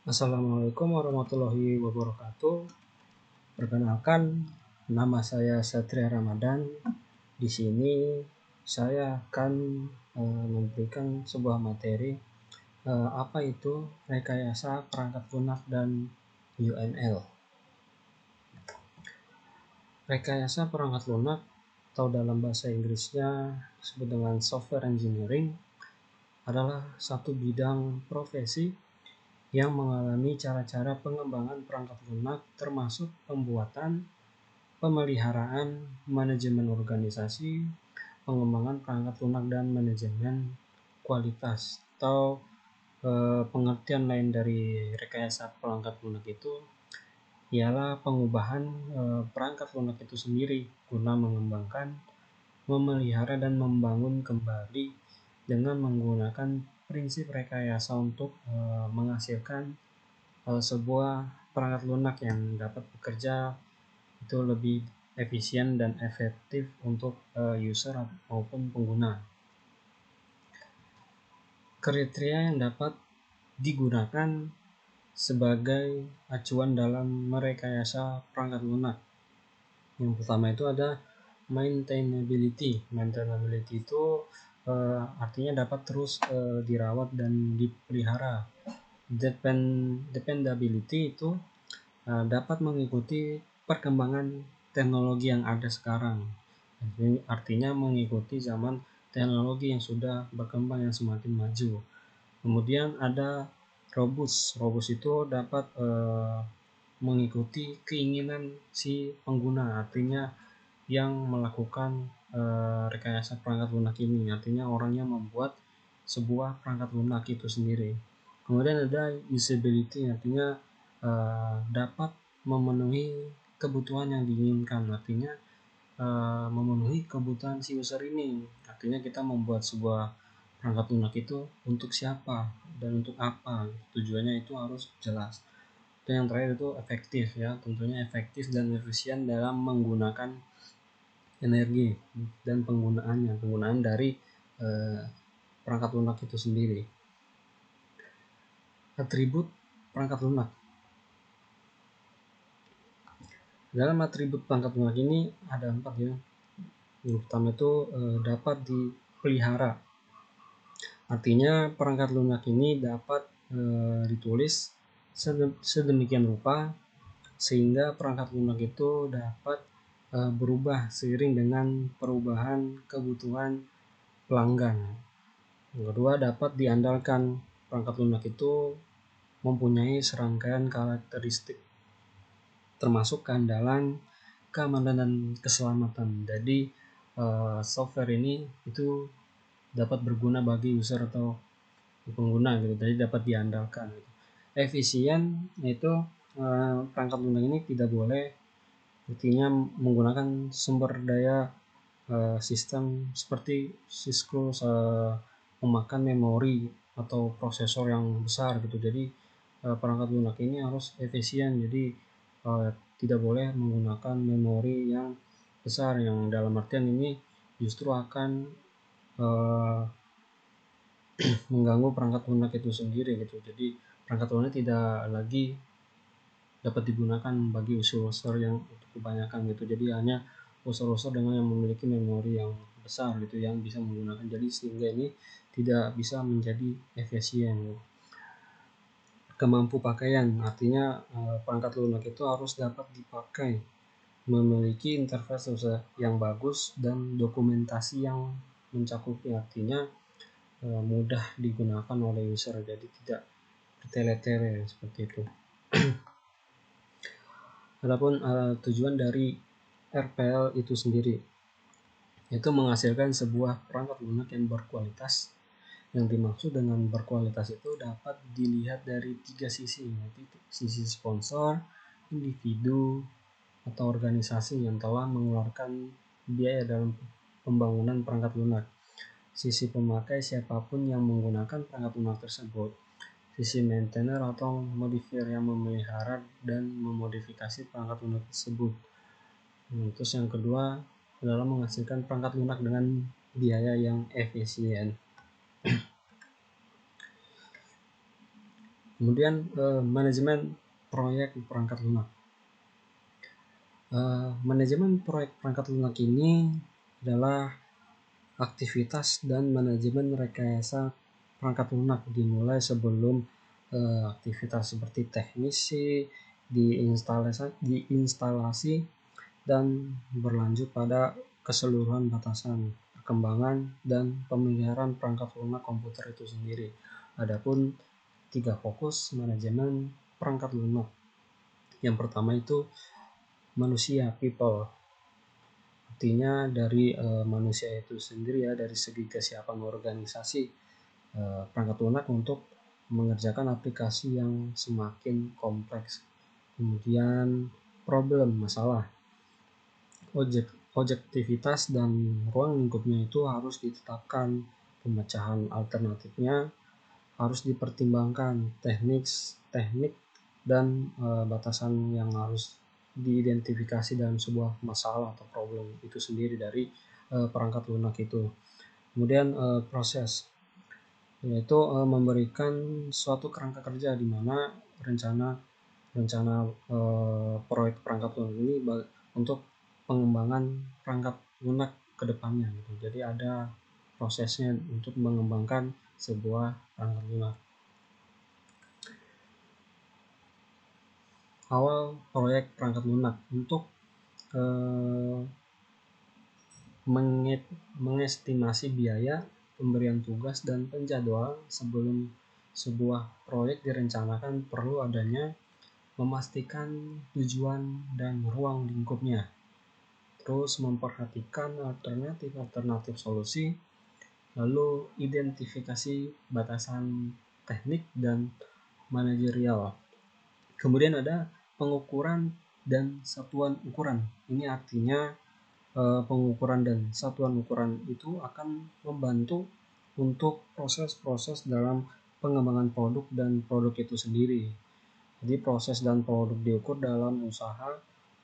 Assalamualaikum warahmatullahi wabarakatuh. Perkenalkan, nama saya Satria Ramadan. Di sini saya akan memberikan sebuah materi apa itu rekayasa perangkat lunak dan UML. Rekayasa perangkat lunak atau dalam bahasa Inggrisnya disebut dengan software engineering adalah satu bidang profesi yang mengalami cara-cara pengembangan perangkat lunak termasuk pembuatan, pemeliharaan, manajemen organisasi, pengembangan perangkat lunak dan manajemen kualitas atau pengertian lain dari rekayasa perangkat lunak itu ialah pengubahan perangkat lunak itu sendiri guna mengembangkan, memelihara dan membangun kembali dengan menggunakan prinsip rekayasa untuk menghasilkan sebuah perangkat lunak yang dapat bekerja itu lebih efisien dan efektif untuk user maupun pengguna. Kriteria yang dapat digunakan sebagai acuan dalam merekayasa perangkat lunak. Yang pertama itu ada maintainability. Maintainability itu artinya dapat terus dirawat dan dipelihara. Dependability itu dapat mengikuti perkembangan teknologi yang ada sekarang. Artinya mengikuti zaman teknologi yang sudah berkembang yang semakin maju. Kemudian ada robust. Robust itu dapat mengikuti keinginan si pengguna, artinya yang melakukan rekayasa perangkat lunak ini, artinya orangnya membuat sebuah perangkat lunak itu sendiri. Kemudian ada usability, artinya dapat memenuhi kebutuhan yang diinginkan, artinya memenuhi kebutuhan si user ini, artinya kita membuat sebuah perangkat lunak itu untuk siapa dan untuk apa, tujuannya itu harus jelas. Dan yang terakhir itu efektif, ya tentunya efektif dan efisien dalam menggunakan energi dan penggunaan dari perangkat lunak itu sendiri. Atribut perangkat lunak. Dalam atribut perangkat lunak ini ada 4, ya. Yang pertama itu dapat dipelihara. Artinya perangkat lunak ini dapat ditulis sedemikian rupa sehingga perangkat lunak itu dapat berubah seiring dengan perubahan kebutuhan pelanggan. Yang kedua, dapat diandalkan. Perangkat lunak itu mempunyai serangkaian karakteristik termasuk keandalan, keamanan dan keselamatan. Jadi software ini itu dapat berguna bagi user atau pengguna gitu, jadi dapat diandalkan gitu. Efisien yaitu perangkat lunak ini tidak boleh artinya menggunakan sumber daya sistem seperti Cisco memakan memori atau prosesor yang besar gitu. Jadi perangkat lunak ini harus efisien, jadi tidak boleh menggunakan memori yang besar, yang dalam artian ini justru akan mengganggu perangkat lunak itu sendiri gitu. Jadi perangkat lunak tidak lagi dapat digunakan bagi user-user yang kebanyakan gitu. Jadi hanya user-user dengan yang memiliki memori yang besar gitu yang bisa menggunakan. Jadi sehingga ini tidak bisa menjadi efisien. Kemampu pakaian, artinya perangkat lunak itu harus dapat dipakai, memiliki interface yang bagus dan dokumentasi yang mencakupi, artinya mudah digunakan oleh user, jadi tidak bertele-tele seperti itu. Adapun tujuan dari RPL itu sendiri itu menghasilkan sebuah perangkat lunak yang berkualitas. Yang dimaksud dengan berkualitas itu dapat dilihat dari 3 sisi, yaitu sisi sponsor, individu, atau organisasi yang telah mengeluarkan biaya dalam pembangunan perangkat lunak. Sisi pemakai siapapun yang menggunakan perangkat lunak tersebut. Sisi maintainer atau modifier yang memelihara dan memodifikasi perangkat lunak tersebut. Terus yang kedua adalah menghasilkan perangkat lunak dengan biaya yang efisien. Kemudian manajemen proyek perangkat lunak. Manajemen proyek perangkat lunak ini adalah aktivitas dan manajemen rekayasa perangkat lunak dimulai sebelum aktivitas seperti teknisi, diinstalasi dan berlanjut pada keseluruhan batasan, perkembangan, dan pemeliharaan perangkat lunak komputer itu sendiri. Adapun 3 fokus manajemen perangkat lunak. Yang pertama itu manusia, people. Artinya dari manusia itu sendiri ya, dari segi kesiapan organisasi perangkat lunak untuk mengerjakan aplikasi yang semakin kompleks. Kemudian problem, masalah, objektivitas dan ruang lingkupnya itu harus ditetapkan, pemecahan alternatifnya harus dipertimbangkan, teknik dan batasan yang harus diidentifikasi dalam sebuah masalah atau problem itu sendiri dari perangkat lunak itu. Kemudian proses, yaitu memberikan suatu kerangka kerja di mana rencana proyek perangkat lunak ini untuk pengembangan perangkat lunak ke depannya gitu. Jadi ada prosesnya untuk mengembangkan sebuah perangkat lunak. Awal proyek perangkat lunak untuk mengestimasi biaya, pemberian tugas, dan penjadwalan sebelum sebuah proyek direncanakan perlu adanya memastikan tujuan dan ruang lingkupnya. Terus memperhatikan alternatif solusi, lalu identifikasi batasan teknik dan manajerial. Kemudian ada pengukuran dan satuan ukuran. Ini artinya pengukuran dan satuan ukuran itu akan membantu untuk proses-proses dalam pengembangan produk dan produk itu sendiri. Jadi proses dan produk diukur dalam usaha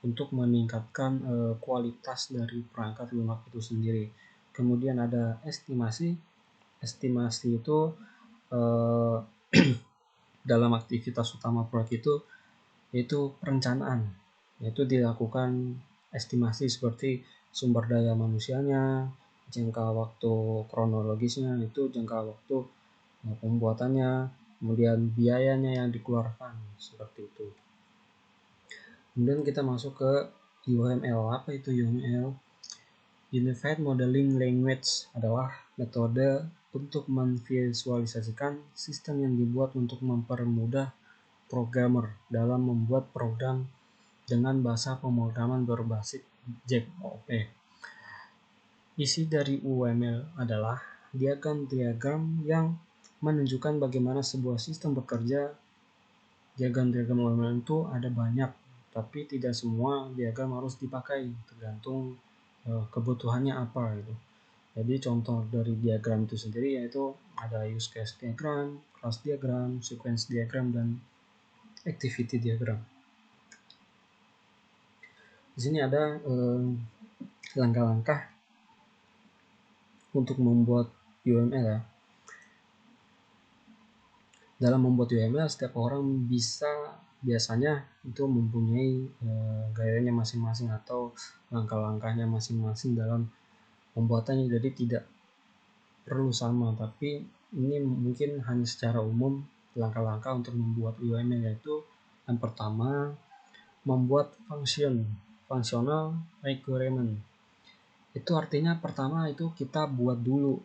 untuk meningkatkan kualitas dari perangkat lunak itu sendiri. Kemudian ada estimasi. Estimasi itu dalam aktivitas utama proyek itu yaitu perencanaan, yaitu dilakukan estimasi seperti sumber daya manusianya, jangka waktu kronologisnya, itu jangka waktu pembuatannya, kemudian biayanya yang dikeluarkan, seperti itu. Kemudian kita masuk ke UML. Apa itu UML? Unified Modeling Language adalah metode untuk memvisualisasikan sistem yang dibuat untuk mempermudah programmer dalam membuat program dengan bahasa pemrograman berbasis JOP. Isi dari UML adalah diagram-diagram yang menunjukkan bagaimana sebuah sistem bekerja. Diagram-diagram UML itu ada banyak, tapi tidak semua diagram harus dipakai, tergantung kebutuhannya apa gitu. Jadi contoh dari diagram itu sendiri yaitu ada use case diagram, class diagram, sequence diagram, dan activity diagram. Di sini ada langkah-langkah untuk membuat UML ya. Dalam membuat UML, setiap orang biasanya itu mempunyai gayanya masing-masing atau langkah-langkahnya masing-masing dalam pembuatannya. Jadi tidak perlu sama, tapi ini mungkin hanya secara umum langkah-langkah untuk membuat UML, yaitu yang pertama membuat functional requirement. Itu artinya pertama itu kita buat dulu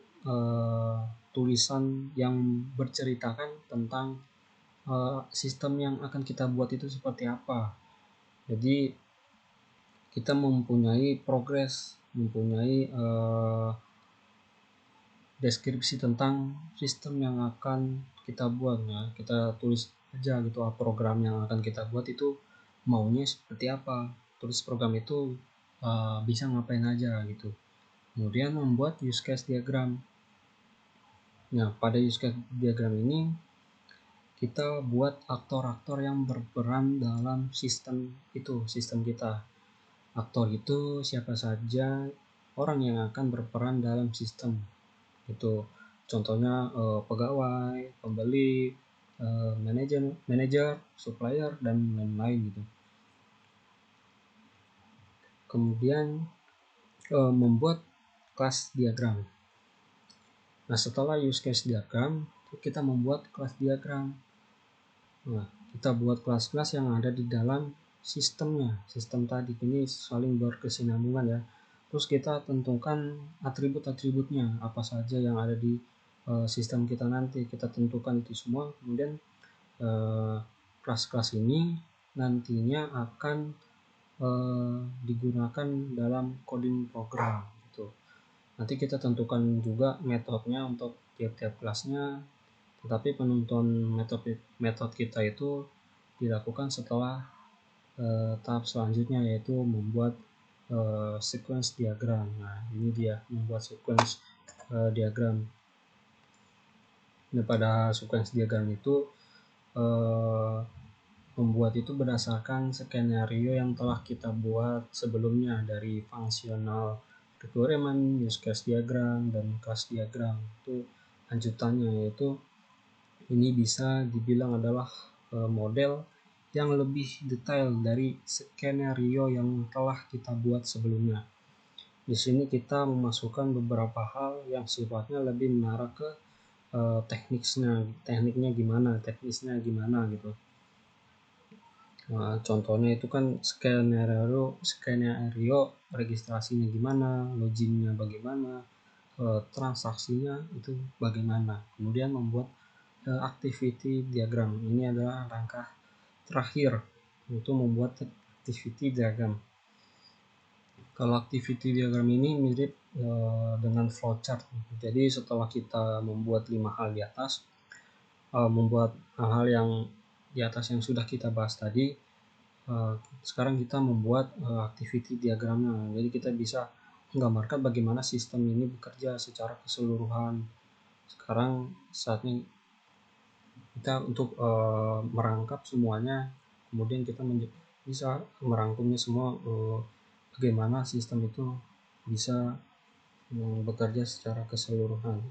tulisan yang berceritakan tentang sistem yang akan kita buat itu seperti apa. Jadi kita mempunyai progres, mempunyai deskripsi tentang sistem yang akan kita buat ya. Kita tulis aja gitu program yang akan kita buat itu maunya seperti apa, terus program itu bisa ngapain aja gitu. Kemudian membuat use case diagram. Nah, pada use case diagram ini kita buat aktor-aktor yang berperan dalam sistem itu, sistem kita. Aktor itu siapa saja orang yang akan berperan dalam sistem itu. Contohnya pegawai, pembeli, manager, supplier, dan lain-lain gitu. Kemudian membuat kelas diagram. Nah, setelah use case diagram, kita membuat kelas diagram. Nah, kita buat kelas-kelas yang ada di dalam sistemnya. Sistem tadi ini saling berkesinambungan ya. Terus kita tentukan atribut-atributnya, apa saja yang ada di sistem kita nanti. Kita tentukan itu semua. Kemudian kelas-kelas ini nantinya akan digunakan dalam coding program gitu. Nanti kita tentukan juga metodenya untuk tiap-tiap kelasnya, tetapi penentuan metode kita itu dilakukan setelah tahap selanjutnya, yaitu membuat sequence diagram. Nah, ini dia membuat sequence diagram. Nah, pada sequence diagram itu membuat itu berdasarkan skenario yang telah kita buat sebelumnya dari fungsional requirement, use case diagram, dan class diagram. Itu lanjutannya, yaitu ini bisa dibilang adalah model yang lebih detail dari skenario yang telah kita buat sebelumnya. Di sini kita memasukkan beberapa hal yang sifatnya lebih mengarah ke tekniknya gimana gitu. Nah, contohnya itu kan skenario registrasinya gimana, login-nya bagaimana, transaksinya itu bagaimana. Kemudian membuat activity diagram. Ini adalah langkah terakhir untuk membuat activity diagram. Kalau activity diagram ini mirip dengan flowchart. Jadi setelah kita membuat 5 hal di atas, membuat hal-hal yang di atas yang sudah kita bahas tadi, sekarang kita membuat activity diagramnya. Jadi kita bisa menggambarkan bagaimana sistem ini bekerja secara keseluruhan. Sekarang saatnya kita untuk merangkap semuanya, kemudian kita bisa merangkumnya semua, bagaimana sistem itu bisa bekerja secara keseluruhan.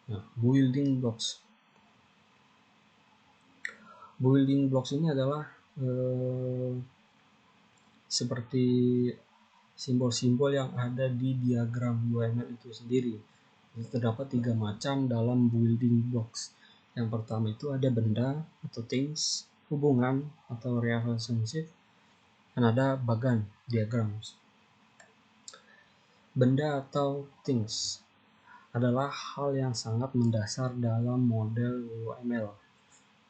Nah, building blocks ini adalah seperti simbol-simbol yang ada di diagram UML itu sendiri. Terdapat 3 macam dalam building blocks. Yang pertama itu ada benda atau things, hubungan atau relationship, dan ada bagan, diagrams. Benda atau things adalah hal yang sangat mendasar dalam model UML.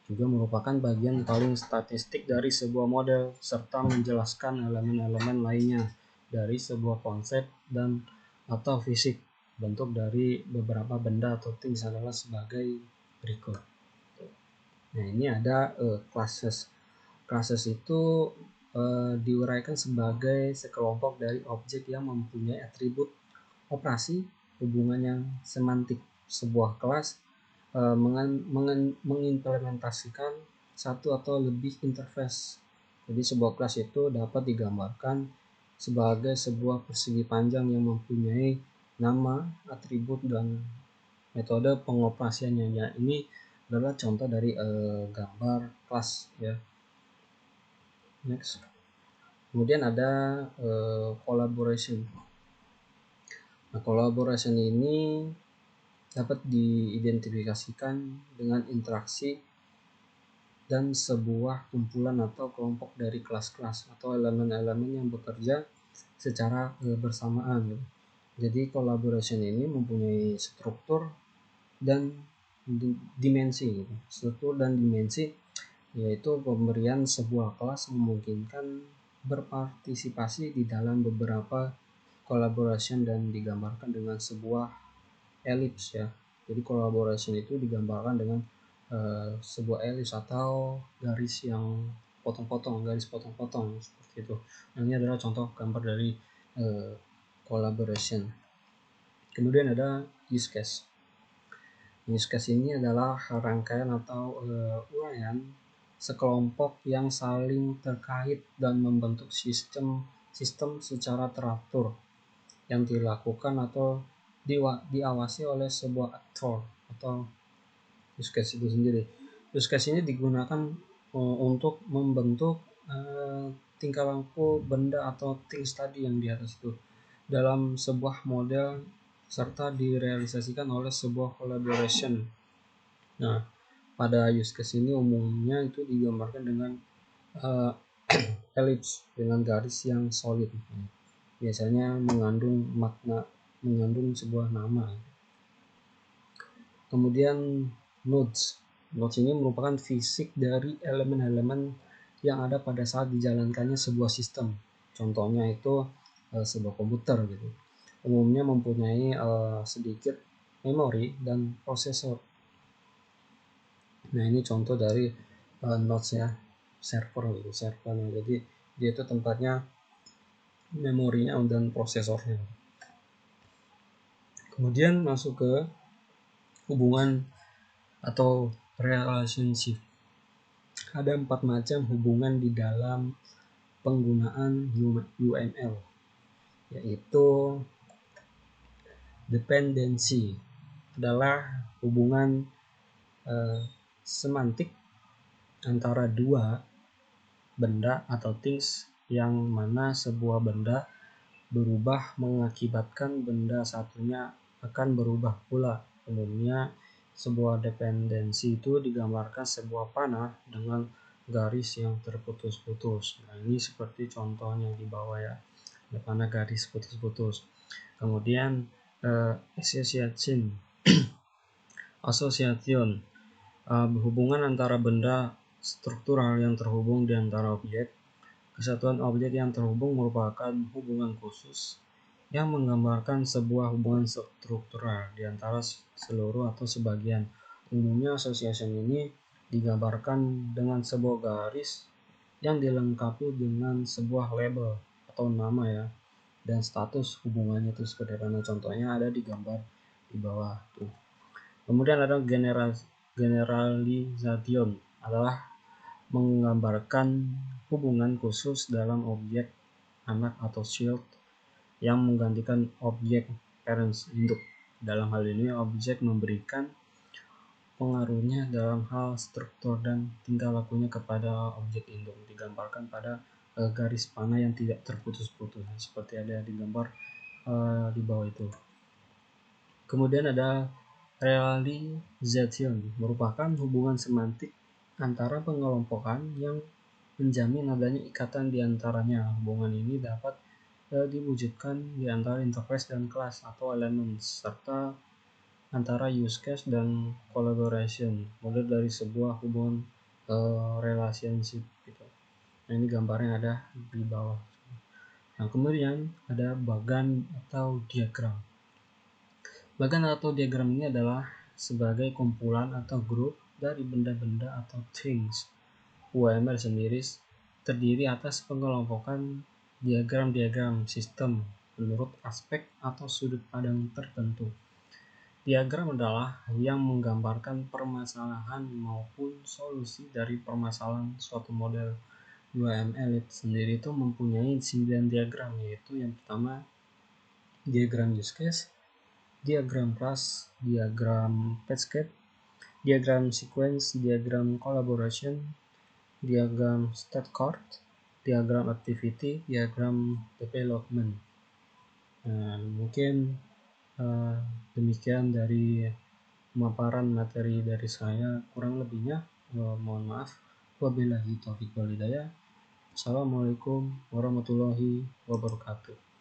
Juga merupakan bagian paling statistik dari sebuah model, serta menjelaskan elemen-elemen lainnya dari sebuah konsep dan atau fisik. Bentuk dari beberapa benda atau things adalah sebagai berikut. Nah, ini ada classes. Classes itu diuraikan sebagai sekelompok dari objek yang mempunyai atribut operasi, hubungan yang semantik. Sebuah kelas mengimplementasikan satu atau lebih interface. Jadi sebuah kelas itu dapat digambarkan sebagai sebuah persegi panjang yang mempunyai nama, atribut, dan metode pengoperasiannya. Ya, ini adalah contoh dari gambar kelas ya. Next. Kemudian ada collaboration. Nah, collaboration ini dapat diidentifikasikan dengan interaksi dan sebuah kumpulan atau kelompok dari kelas-kelas atau elemen-elemen yang bekerja secara bersamaan. Jadi collaboration ini mempunyai struktur dan dimensi. Struktur dan dimensi yaitu pemberian sebuah kelas memungkinkan berpartisipasi di dalam beberapa collaboration dan digambarkan dengan sebuah elips ya. Jadi collaboration itu digambarkan dengan sebuah elips atau garis yang garis potong-potong seperti itu. Nah, ini adalah contoh gambar dari collaboration. Kemudian ada use case. Use case ini adalah rangkaian atau uraian sekelompok yang saling terkait dan membentuk sistem secara teratur yang dilakukan atau diawasi oleh sebuah aktor atau use case itu sendiri. Use case ini digunakan untuk membentuk tingkah laku benda atau things tadi yang di atas itu dalam sebuah model serta direalisasikan oleh sebuah collaboration. Nah, pada use case ini umumnya itu digambarkan dengan ellipse dengan garis yang solid. Biasanya mengandung makna, mengandung sebuah nama. Kemudian nodes. Nodes ini merupakan fisik dari elemen-elemen yang ada pada saat dijalankannya sebuah sistem. Contohnya itu sebuah komputer gitu. Umumnya mempunyai sedikit memori dan prosesor. Nah, ini contoh dari nodes ya, server gitu, servernya. Jadi dia itu tempatnya memorinya dan prosesornya. Kemudian masuk ke hubungan atau relationship. Ada 4 macam hubungan di dalam penggunaan UML, yaitu dependency adalah hubungan semantik antara dua benda atau things yang mana sebuah benda berubah mengakibatkan benda satunya akan berubah pula. Umumnya sebuah dependensi itu digambarkan sebuah panah dengan garis yang terputus-putus. Nah, ini seperti contohnya di bawah ya, panah garis putus-putus. Kemudian association hubungan antara benda struktural yang terhubung di antara objek. Kesatuan objek yang terhubung merupakan hubungan khusus yang menggambarkan sebuah hubungan struktural di antara seluruh atau sebagian. Umumnya association ini digambarkan dengan sebuah garis yang dilengkapi dengan sebuah label atau nama ya, dan status hubungannya itu sederhana. Contohnya ada di gambar di bawah tuh. Kemudian ada generalization adalah menggambarkan hubungan khusus dalam objek anak atau child yang menggantikan objek parents induk. Dalam hal ini objek memberikan pengaruhnya dalam hal struktur dan tingkah lakunya kepada objek induk, digambarkan pada garis panah yang tidak terputus-putus seperti ada di gambar di bawah itu. Kemudian ada realization, merupakan hubungan semantik antara pengelompokan yang menjamin adanya ikatan di antaranya. Hubungan ini dapat diwujudkan di antara interface dan kelas atau elemen, serta antara use case dan collaboration, model dari sebuah hubungan relationship gitu. Nah, ini gambarnya ada di bawah. Nah, kemudian ada bagan atau diagram. Bagan atau diagram ini adalah sebagai kumpulan atau grup dari benda-benda atau things. UML sendiri terdiri atas pengelompokan diagram-diagram sistem menurut aspek atau sudut pandang tertentu. Diagram adalah yang menggambarkan permasalahan maupun solusi dari permasalahan suatu model. UML itu sendiri itu mempunyai 9 diagram, yaitu yang pertama diagram use case, diagram class, diagram cascade, diagram sequence, diagram collaboration, diagram state card, diagram activity, diagram development. Nah, mungkin demikian dari pemaparan materi dari saya. Kurang lebihnya mohon maaf. Wabillahi taufiq wal hidayah. Assalamualaikum warahmatullahi wabarakatuh.